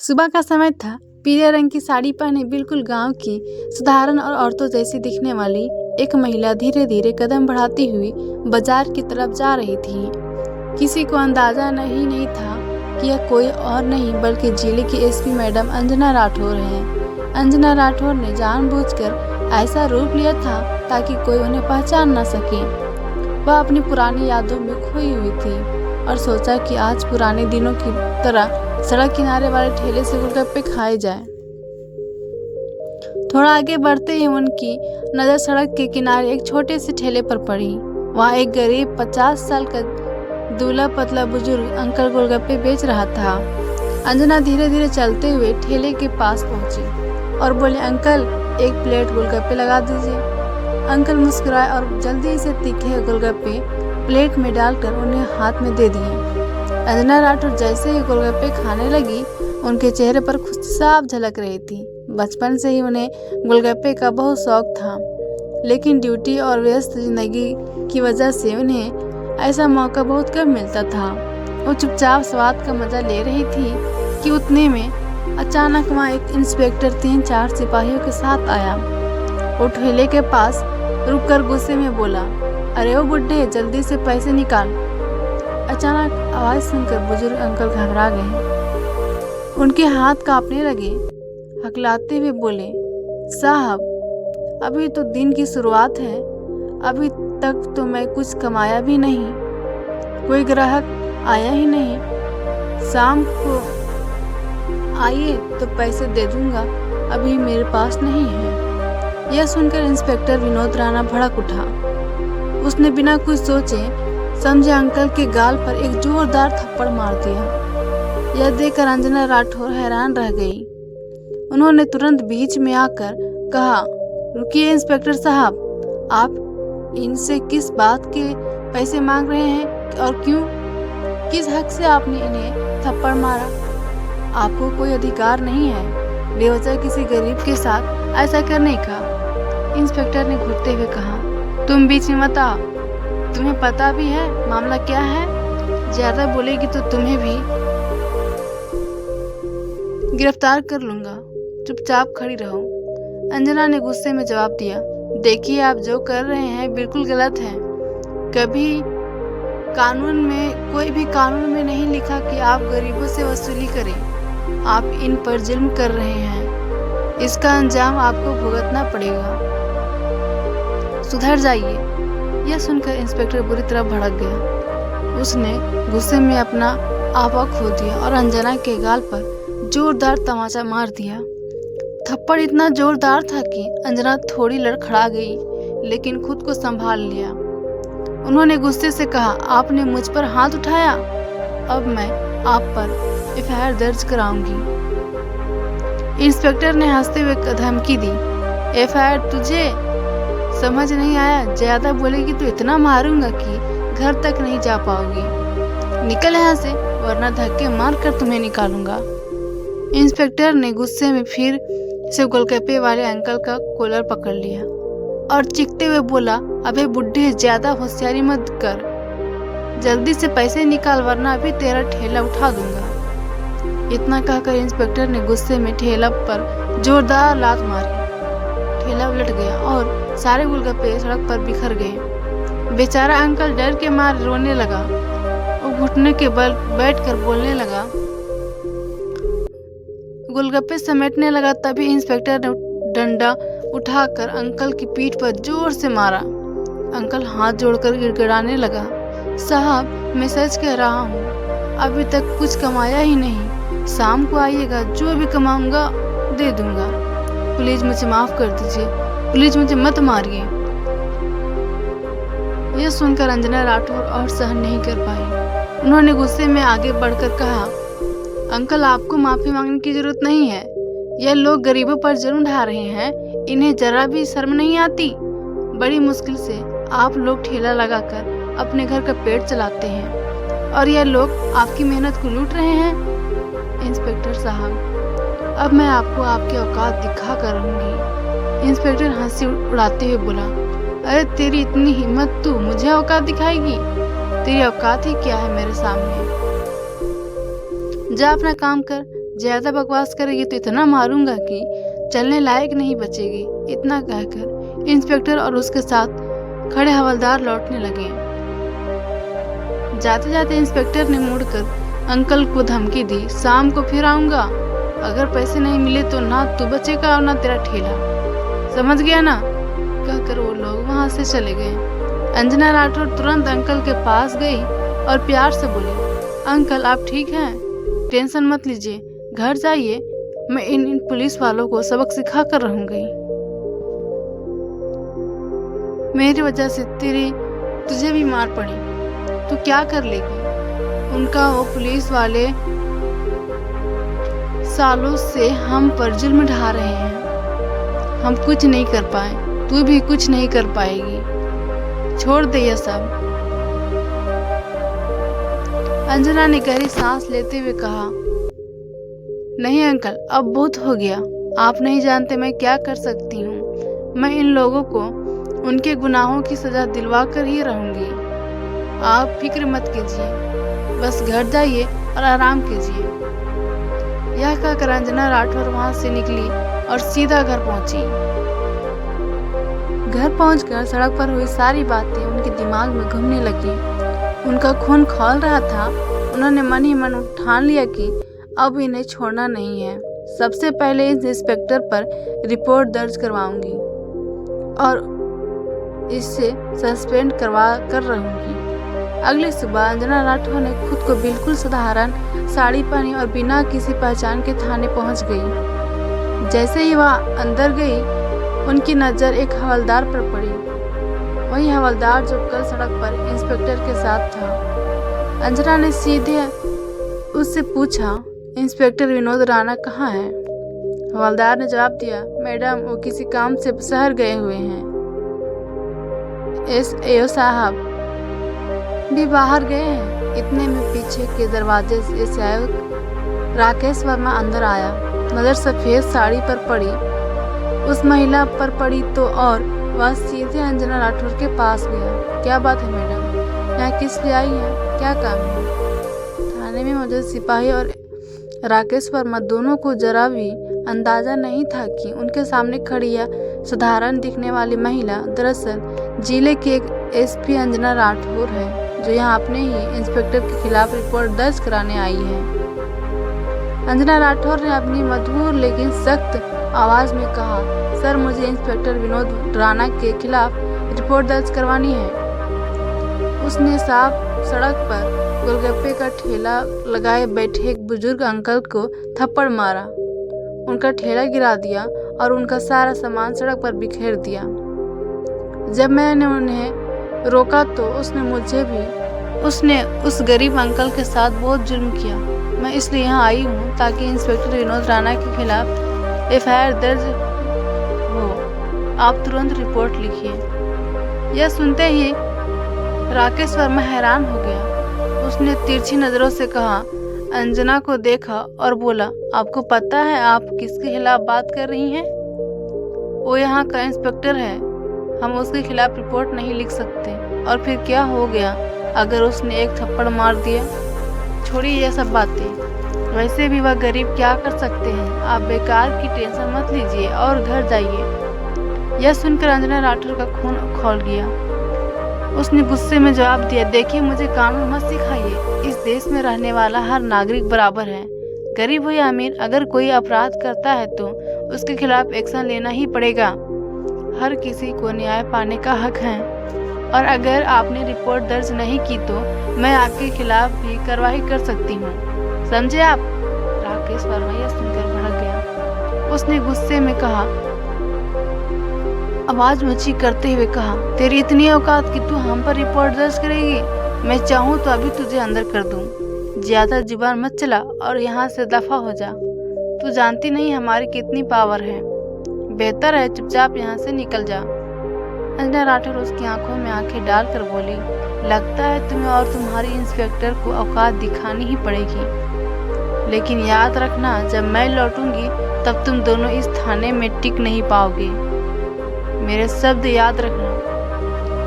सुबह का समय था। पीले रंग की साड़ी पहने बिल्कुल गांव की साधारण और औरतों जैसी दिखने वाली एक महिला धीरे धीरे कदम बढ़ाती हुई बाजार की तरफ जा रही थी। किसी को अंदाजा नहीं था कि यह कोई और नहीं बल्कि जिले की एसपी मैडम अंजना राठौर हैं। अंजना राठौर ने जानबूझकर ऐसा रूप लिया था ताकि कोई उन्हें पहचान न सके। वह अपनी पुरानी यादों में खोई हुई थी और सोचा कि आज पुराने दिनों की तरह सड़क किनारे वाले ठेले से गोलगप्पे खाए जाए। थोड़ा आगे बढ़ते ही उनकी नज़र सड़क के किनारे एक छोटे से ठेले पर पड़ी। वहाँ एक गरीब 50 साल का दूल्हा पतला बुजुर्ग अंकल गोलगप्पे बेच रहा था। अंजना धीरे धीरे चलते हुए ठेले के पास पहुंची और बोले, अंकल एक प्लेट गोलगप्पे लगा दीजिए। अंकल मुस्कुराए और जल्दी से तीखे गोलगप्पे प्लेट में डालकर उन्हें हाथ में दे दिए। अंजना राठौर जैसे ही गोलगप्पे खाने लगी, उनके चेहरे पर खुशी साफ झलक रही थी। बचपन से ही उन्हें गोलगप्पे का बहुत शौक था, लेकिन ड्यूटी और व्यस्त जिंदगी की वजह से उन्हें ऐसा मौका बहुत कम मिलता था। वो चुपचाप स्वाद का मजा ले रही थी कि उतने में अचानक वहाँ एक इंस्पेक्टर 3-4 सिपाहियों के साथ आया। वो ठेले के पास रुककर गुस्से में बोला, अरे ओ बुड्ढे, जल्दी से पैसे निकाल। अचानक आवाज सुनकर बुजुर्ग अंकल घबरा गए। उनके हाथ कांपने लगे। हकलाते हुए बोले, साहब अभी तो दिन की शुरुआत है, अभी तक तो मैं कुछ कमाया भी नहीं, कोई ग्राहक आया ही नहीं। शाम को आइए तो पैसे दे दूंगा, अभी मेरे पास नहीं है। यह सुनकर इंस्पेक्टर विनोद राणा भड़क उठा। उसने बिना कुछ सोचे समझे अंकल के गाल पर एक जोरदार थप्पड़ मार दिया। यह देखकर अंजना राठौर हैरान रह गई। उन्होंने तुरंत बीच में आकर कहा, रुकिए इंस्पेक्टर साहब, आप इनसे किस बात के पैसे मांग रहे हैं और क्यों? किस हक से आपने इन्हें थप्पड़ मारा? आपको कोई अधिकार नहीं है बेवजह किसी गरीब के साथ ऐसा करने का। इंस्पेक्टर ने घुटते हुए कहा, तुम बीच में मत आओ, तुम्हें पता भी है मामला क्या है? ज्यादा बोलेगी तो तुम्हें भी गिरफ्तार कर लूंगा, चुपचाप खड़ी रहो। अंजना ने गुस्से में जवाब दिया, देखिए आप जो कर रहे हैं बिल्कुल गलत है। कोई भी कानून में नहीं लिखा कि आप गरीबों से वसूली करें। आप इन पर जुल्म कर रहे हैं, इसका अंजाम आपको भुगतना पड़ेगा, सुधर जाइए। यह सुनकर इंस्पेक्टर बुरी तरह भड़क गया। उसने गुस्से में अपना आपा खो दिया और अंजना के गाल पर जोरदार तमाचा मार दिया। थप्पड़ इतना जोरदार था कि अंजना थोड़ी लड़खड़ा गई, लेकिन खुद को संभाल लिया। उन्होंने गुस्से से कहा, आपने मुझ पर हाथ उठाया, अब मैं आप पर एफआईआर दर्ज कराऊंगी। इंस्पेक्टर ने हंसते हुए धमकी दी, एफआईआर तुझे समझ नहीं आया? ज्यादा बोलेगी तो इतना मारूंगा कि घर तक नहीं जा पाओगी। निकल यहाँ से, वरना धक्के मार कर तुम्हें निकालूंगा। इंस्पेक्टर ने गुस्से में फिर से गोलगप्पे वाले अंकल का कॉलर पकड़ लिया और चीखते हुए बोला, अबे बुड्ढे, ज्यादा होशियारी मत कर, जल्दी से पैसे निकाल वरना अभी तेरा ठेला उठा दूंगा। इतना कहकर इंस्पेक्टर ने गुस्से में ठेला पर जोरदार लात मारी। ठेला उलट गया और सारे गोलगप्पे सड़क पर बिखर गए। बेचारा अंकल डर के मारे रोने लगा। वो घुटने के बल बैठकर बोलने लगा, गोलगप्पे समेटने लगा। तभी इंस्पेक्टर ने डंडा उठाकर अंकल की पीठ पर जोर से मारा। अंकल हाथ जोड़कर गिड़गिड़ाने लगा, साहब मैं सच कह रहा हूँ, अभी तक कुछ कमाया ही नहीं, शाम को आइएगा, जो भी कमाऊंगा दे दूंगा, प्लीज मुझे माफ कर दीजिए, प्लीज मुझे मत मारिए। यह सुनकर अंजना राठौर और सहन नहीं कर पाई। उन्होंने गुस्से में आगे बढ़कर कहा, अंकल आपको माफी मांगने की जरूरत नहीं है, यह लोग गरीबों पर जुल्म ढा रहे हैं, इन्हें जरा भी शर्म नहीं आती? बड़ी मुश्किल से आप लोग ठेला लगाकर अपने घर का पेट चलाते हैं और यह लोग आपकी मेहनत को लूट रहे हैं। इंस्पेक्टर साहब, अब मैं आपको आपकी औकात दिखा कर रहूंगी। इंस्पेक्टर हंसी उड़ाते हुए बोला, अरे तेरी इतनी हिम्मत, तू मुझे औकात दिखाएगी? तेरी औकात ही क्या है मेरे सामने? जा अपना काम कर, ज्यादा बकवास करेगी तो इतना मारूंगा कि चलने लायक नहीं बचेगी। इतना कहकर इंस्पेक्टर और उसके साथ खड़े हवलदार लौटने लगे। जाते जाते इंस्पेक्टर ने मुड़कर अंकल को धमकी दी, शाम को फिर आऊंगा, अगर पैसे नहीं मिले तो ना तू बचेगा और ना तेरा ठेला, समझ गया ना? कहकर वो लोग वहां से चले गए। अंजना राठौर तुरंत अंकल के पास गई और प्यार से बोली, अंकल आप ठीक हैं? टेंशन मत लीजिए, घर जाइए, मैं इन पुलिस वालों को सबक सिखा कर रहूंगी। मेरी वजह से तुझे भी मार पड़ी तो क्या कर लेगी? उनका वो पुलिस वाले सालों से हम पर जुल्म ढा रहे हैं, हम कुछ नहीं कर पाए, तू भी कुछ नहीं कर पाएगी, छोड़ दे ये सब। अंजना ने गहरी सांस लेते हुए कहा, नहीं अंकल, अब बहुत हो गया, आप नहीं जानते मैं क्या कर सकती हूँ। मैं इन लोगों को उनके गुनाहों की सजा दिलवा कर ही रहूंगी। आप फिक्र मत कीजिए, बस घर जाइए और आराम कीजिए। यह कहकर अंजना राठौर वहां से निकली और सीधा घर पहुंची। घर पहुंचकर सड़क पर हुई सारी बातें उनके दिमाग में घूमने लगी। उनका खून खौल रहा था। उन्होंने मन ही मन ठान लिया कि अब इन्हें छोड़ना नहीं है। सबसे पहले इस इंस्पेक्टर पर रिपोर्ट दर्ज करवाऊंगी और इससे सस्पेंड करवा कर रहूंगी। अगली सुबह अंजना राठौर ने खुद को बिल्कुल साधारण साड़ी पहनी और बिना किसी पहचान के थाने पहुंच गई। जैसे ही वह अंदर गई, उनकी नज़र एक हवलदार पर पड़ी, वही हवलदार जो कल सड़क पर इंस्पेक्टर के साथ था। अंजना ने सीधे उससे पूछा, इंस्पेक्टर विनोद राणा कहाँ है? हवलदार ने जवाब दिया, मैडम वो किसी काम से शहर गए हुए हैं। एसएओ साहब भी बाहर गए हैं। इतने में पीछे के दरवाजे से एसएओ राकेश वर्मा अंदर आया। नजर सफेद साड़ी पर पड़ी, उस महिला पर पड़ी तो और वह सीधे अंजना राठौर के पास गया। क्या बात है मैडम, यहाँ किस लिए आई हैं? क्या काम है? थाने में मौजूद सिपाही और राकेश वर्मा दोनों को जरा भी अंदाजा नहीं था कि उनके सामने खड़ी यह साधारण दिखने वाली महिला दरअसल जिले की एक एसपी अंजना राठौर है, जो यहाँ अपने ही इंस्पेक्टर के खिलाफ रिपोर्ट दर्ज कराने आई है। अंजना राठौर ने अपनी मधुर लेकिन सख्त आवाज में कहा, सर मुझे इंस्पेक्टर विनोद राणा के खिलाफ रिपोर्ट दर्ज करवानी है। उसने साफ सड़क पर गोलगप्पे का ठेला लगाए बैठे एक बुजुर्ग अंकल को थप्पड़ मारा, उनका ठेला गिरा दिया और उनका सारा सामान सड़क पर बिखेर दिया। जब मैंने उन्हें रोका तो उसने उस गरीब अंकल के साथ बहुत जुल्म किया। मैं इसलिए यहाँ आई हूँ ताकि इंस्पेक्टर विनोद राणा के खिलाफ एफआईआर दर्ज हो। आप तुरंत रिपोर्ट लिखिए। यह सुनते ही राकेश वर्मा हैरान हो गया। उसने तिरछी नजरों से कहा, अंजना को देखा और बोला, आपको पता है आप किसके खिलाफ बात कर रही हैं? वो यहाँ का इंस्पेक्टर है, हम उसके खिलाफ रिपोर्ट नहीं लिख सकते। और फिर क्या हो गया अगर उसने एक थप्पड़ मार दिया? छोड़िए ये सब बातें, वैसे भी वह गरीब क्या कर सकते हैं। आप बेकार की टेंशन मत लीजिए और घर जाइए। यह सुनकर अंजना राठौर का खून खौल गया। उसने गुस्से में जवाब दिया, देखिए मुझे कानून मत सिखाइए। इस देश में रहने वाला हर नागरिक बराबर है, गरीब हो या अमीर। अगर कोई अपराध करता है तो उसके खिलाफ एक्शन लेना ही पड़ेगा। हर किसी को न्याय पाने का हक है और अगर आपने रिपोर्ट दर्ज नहीं की तो मैं आपके खिलाफ भी कार्रवाई कर सकती हूँ, समझे आप? राकेश वर्मा यह सुनकर भड़क गया। उसने गुस्से में कहा, आवाज ऊंची करते हुए कहा, तेरी इतनी औकात कि तू हम पर रिपोर्ट दर्ज करेगी? मैं चाहूँ तो अभी तुझे अंदर कर दूँ। ज्यादा जुबान मत चला और यहाँ से दफा हो जा। तू जानती नहीं हमारी कितनी पावर है। बेहतर है चुपचाप यहाँ से निकल जा। अंजना राठौर उसकी आंखों में आंखें डालकर बोली, लगता है तुम्हें और तुम्हारी इंस्पेक्टर को औकात दिखानी ही पड़ेगी। लेकिन याद रखना, जब मैं लौटूंगी तब तुम दोनों इस थाने में टिक नहीं पाओगे। मेरे शब्द याद रखना।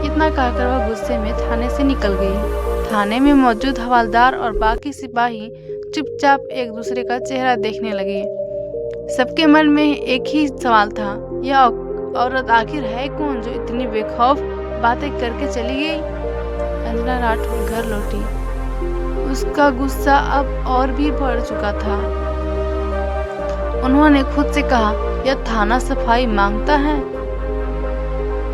इतना कहकर वह गुस्से में थाने से निकल गई। थाने में मौजूद हवलदार और बाकी सिपाही चुपचाप एक दूसरे का चेहरा देखने लगे। सबके मन में एक ही सवाल था, यह औरत आखिर है कौन जो इतनी बेखौफ बातें करके चली गई। अंजना राठौर घर लौटी। उसका गुस्सा अब और भी बढ़ चुका था। उन्होंने खुद से कहा, यह थाना सफाई मांगता है।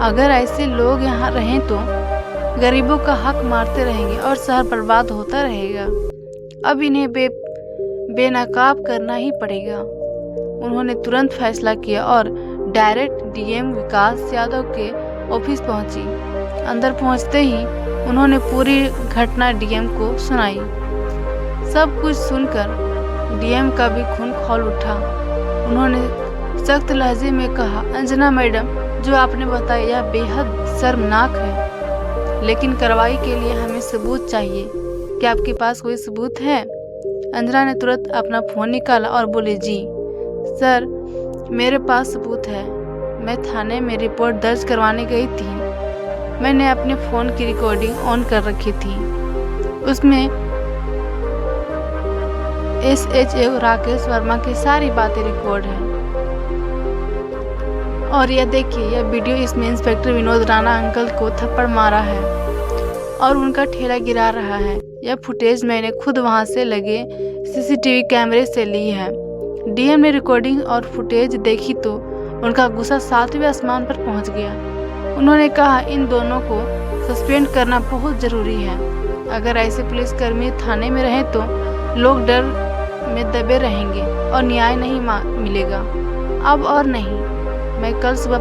अगर ऐसे लोग यहाँ रहें तो गरीबों का हक मारते रहेंगे और शहर बर्बाद होता रहेगा। अब इन्हें बेनकाब करना ही पड़ेगा। उन्होंने तुरंत फैसला किया और डायरेक्ट डीएम विकास यादव के ऑफिस पहुंची। अंदर पहुंचते ही उन्होंने पूरी घटना डीएम को सुनाई। सब कुछ सुनकर डीएम का भी खून खौल उठा। उन्होंने सख्त लहजे में कहा, अंजना मैडम, जो आपने बताया यह बेहद शर्मनाक है, लेकिन कार्रवाई के लिए हमें सबूत चाहिए। क्या आपके पास कोई सबूत है? अंजना ने तुरंत अपना फ़ोन निकाला और बोली, जी सर, मेरे पास सबूत है। मैं थाने में रिपोर्ट दर्ज करवाने गई थी। मैंने अपने फ़ोन की रिकॉर्डिंग ऑन कर रखी थी। उसमें SHO राकेश वर्मा की सारी बातें रिकॉर्ड हैं। और यह देखिए, यह वीडियो, इसमें इंस्पेक्टर विनोद राणा अंकल को थप्पड़ मारा है और उनका ठेला गिरा रहा है। यह फुटेज मैंने खुद वहां से लगे CCTV कैमरे से ली है। डीएम ने रिकॉर्डिंग और फुटेज देखी तो उनका गुस्सा 7वें आसमान पर पहुंच गया। उन्होंने कहा, इन दोनों को सस्पेंड करना बहुत ज़रूरी है। अगर ऐसे पुलिसकर्मी थाने में रहें तो लोग डर में दबे रहेंगे और न्याय नहीं मिलेगा। अब और नहीं, मैं कल सुबह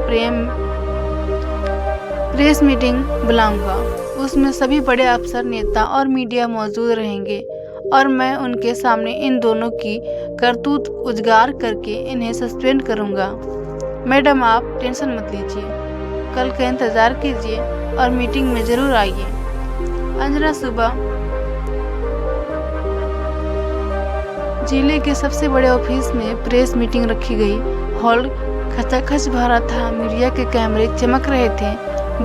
प्रेस मीटिंग बुलाऊंगा। उसमें सभी बड़े अफसर, नेता और मीडिया मौजूद रहेंगे और मैं उनके सामने इन दोनों की करतूत उजागर करके इन्हें सस्पेंड करूंगा। मैडम, आप टेंशन मत लीजिए, कल का इंतज़ार कीजिए और मीटिंग में ज़रूर आइए। अंजना सुबह जिले के सबसे बड़े ऑफिस में प्रेस मीटिंग रखी गई। हॉल खचाखच भरा था। मीडिया के कैमरे चमक रहे थे।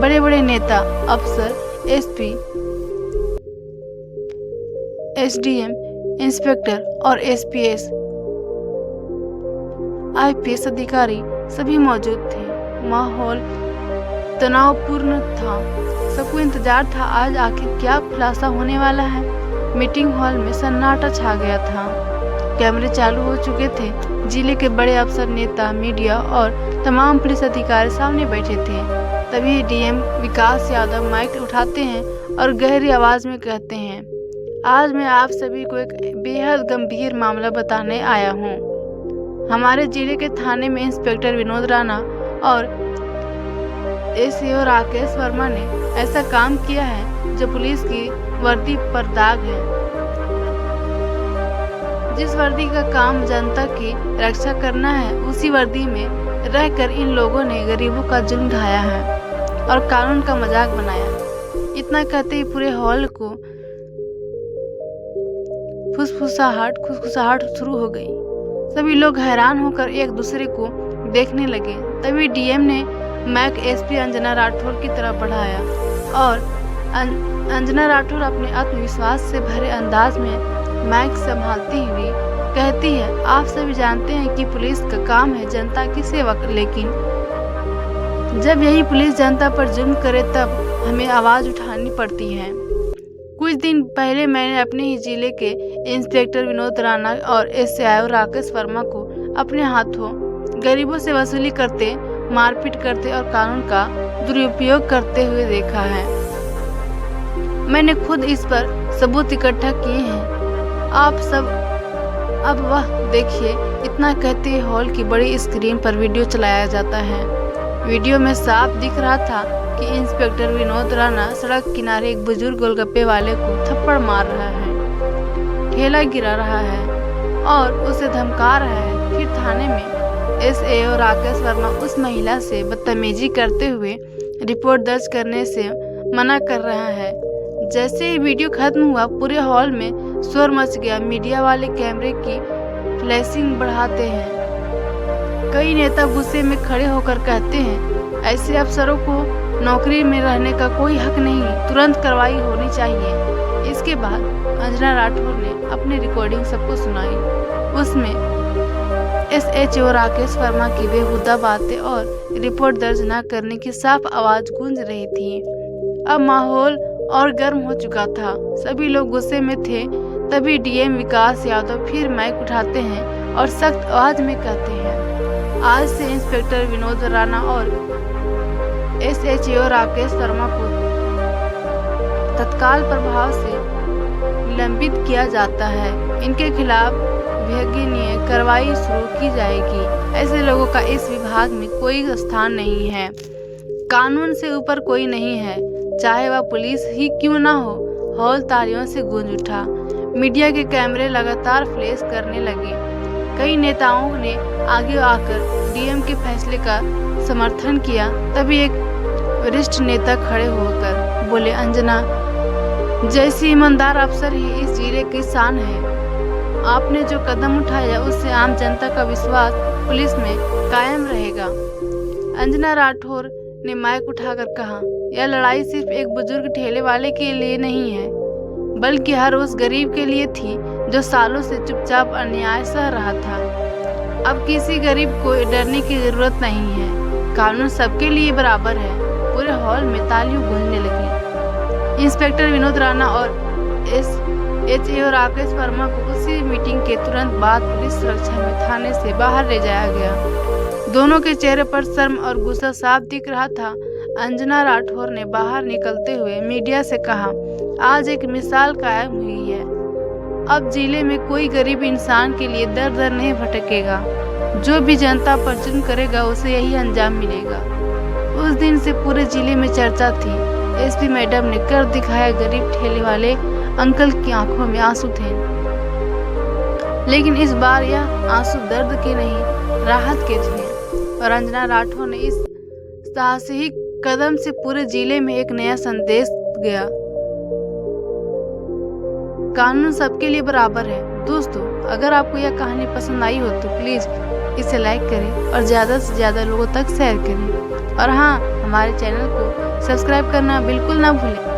बड़े बड़े नेता, अफसर, SP, SDM, इंस्पेक्टर और SPS, IPS अधिकारी सभी मौजूद थे। माहौल तनावपूर्ण था। सबको इंतजार था आज आखिर क्या खुलासा होने वाला है। मीटिंग हॉल में सन्नाटा छा गया था। कैमरे चालू हो चुके थे। जिले के बड़े अफसर, नेता, मीडिया और तमाम पुलिस अधिकारी सामने बैठे थे। तभी डीएम विकास यादव माइक उठाते हैं और गहरी आवाज में कहते हैं, आज मैं आप सभी को एक बेहद गंभीर मामला बताने आया हूँ। हमारे जिले के थाने में इंस्पेक्टर विनोद राणा और SHO राकेश वर्मा ने ऐसा काम किया है जो पुलिस की वर्दी पर दाग है। जिस वर्दी का काम जनता की रक्षा करना है, उसी वर्दी में रहकर इन लोगों ने गरीबों का जुल्म ढाया है और कानून का मजाक बनाया। इतना कहते ही पूरे हॉल को खुसखुसाहट शुरू हो गई। सभी लोग हैरान होकर एक दूसरे को देखने लगे। तभी डीएम ने माइक SP अंजना राठौर की तरफ बढ़ाया और अंजना राठौर अपने आत्मविश्वास से भरे अंदाज में माइक संभालती हुई कहती है, आप सभी जानते हैं कि पुलिस का काम है जनता की सेवा, लेकिन जब यही पुलिस जनता पर जुल्म करे तब हमें आवाज़ उठानी पड़ती है। कुछ दिन पहले मैंने अपने ही जिले के इंस्पेक्टर विनोद राणा और SHO राकेश वर्मा को अपने हाथों गरीबों से वसूली करते, मारपीट करते और कानून का दुरुपयोग करते हुए देखा है। मैंने खुद इस पर सबूत इकट्ठा किए हैं। आप सब अब वह देखिए। इतना कहते ही हॉल की बड़ी स्क्रीन पर वीडियो चलाया जाता है। वीडियो में साफ दिख रहा था कि इंस्पेक्टर विनोद राणा सड़क किनारे एक बुजुर्ग गोलगप्पे वाले को थप्पड़ मार रहा है, ठेला गिरा रहा है और उसे धमका रहा है। फिर थाने में SHO राकेश वर्मा उस महिला से बदतमीजी करते हुए रिपोर्ट दर्ज करने से मना कर रहा है। जैसे ही वीडियो खत्म हुआ, पूरे हॉल में शोर मच गया। मीडिया वाले कैमरे की फ्लैशिंग बढ़ाते हैं। कई नेता गुस्से में खड़े होकर कहते हैं, ऐसे अफसरों को नौकरी में रहने का कोई हक नहीं, तुरंत कार्रवाई होनी चाहिए। इसके बाद अंजना राठौर ने अपनी रिकॉर्डिंग सबको सुनाई। उसमें SHO राकेश वर्मा की बेहुदा बातें और रिपोर्ट दर्ज न करने की साफ आवाज गूंज रही थी। अब माहौल और गर्म हो चुका था, सभी लोग गुस्से में थे। तभी DM विकास यादव फिर माइक उठाते हैं और सख्त आवाज में कहते हैं, आज से इंस्पेक्टर विनोद राणा और SHO राकेश वर्मा को तत्काल प्रभाव से निलंबित किया जाता है। इनके खिलाफ विभागीय कार्रवाई शुरू की जाएगी। ऐसे लोगों का इस विभाग में कोई स्थान नहीं है। कानून से ऊपर कोई नहीं है, चाहे वह पुलिस ही क्यों ना हो। हॉल तालियों से गूंज उठा। मीडिया के कैमरे लगातार फ्लैश करने लगे। कई नेताओं ने आगे आकर DM के फैसले का समर्थन किया। तभी एक वरिष्ठ नेता खड़े होकर बोले, अंजना जैसी ईमानदार अफसर ही इस जिले की शान है। आपने जो कदम उठाया उससे आम जनता का विश्वास पुलिस में कायम रहेगा। अंजना राठौर ने माइक उठाकर कहा, यह लड़ाई सिर्फ एक बुजुर्ग ठेले वाले के लिए नहीं है, बल्कि हर उस गरीब के लिए थी जो सालों से चुपचाप अन्याय सह रहा था। अब किसी गरीब को डरने की जरूरत नहीं है, कानून सबके लिए बराबर है। पूरे हॉल में तालियां गूंजने लगी। इंस्पेक्टर विनोद राणा और SHO राकेश वर्मा को उसी मीटिंग के तुरंत बाद पुलिस सुरक्षा में थाने से बाहर ले जाया गया। दोनों के चेहरे पर शर्म और गुस्सा साफ दिख रहा था। अंजना राठौर ने बाहर निकलते हुए मीडिया से कहा, आज एक मिसाल कायम हुई है। अब जिले में कोई गरीब इंसान के लिए दर दर नहीं भटकेगा। जो भी जनता पर जुल्म करेगा उसे यही अंजाम मिलेगा। उस दिन से पूरे जिले में चर्चा थी। SP मैडम ने कर दिखाया। गरीब ठेले वाले अंकल की आंखों में आंसू थे, लेकिन इस बार यह आंसू दर्द के नहीं, राहत के थे। और अंजना राठौर ने इस साहसिक कदम से पूरे जिले में एक नया संदेश गया, कानून सबके लिए बराबर है। दोस्तों, अगर आपको यह कहानी पसंद आई हो तो प्लीज इसे लाइक करें और ज़्यादा से ज़्यादा लोगों तक शेयर करें। और हाँ, हमारे चैनल को सब्सक्राइब करना बिल्कुल ना भूलें।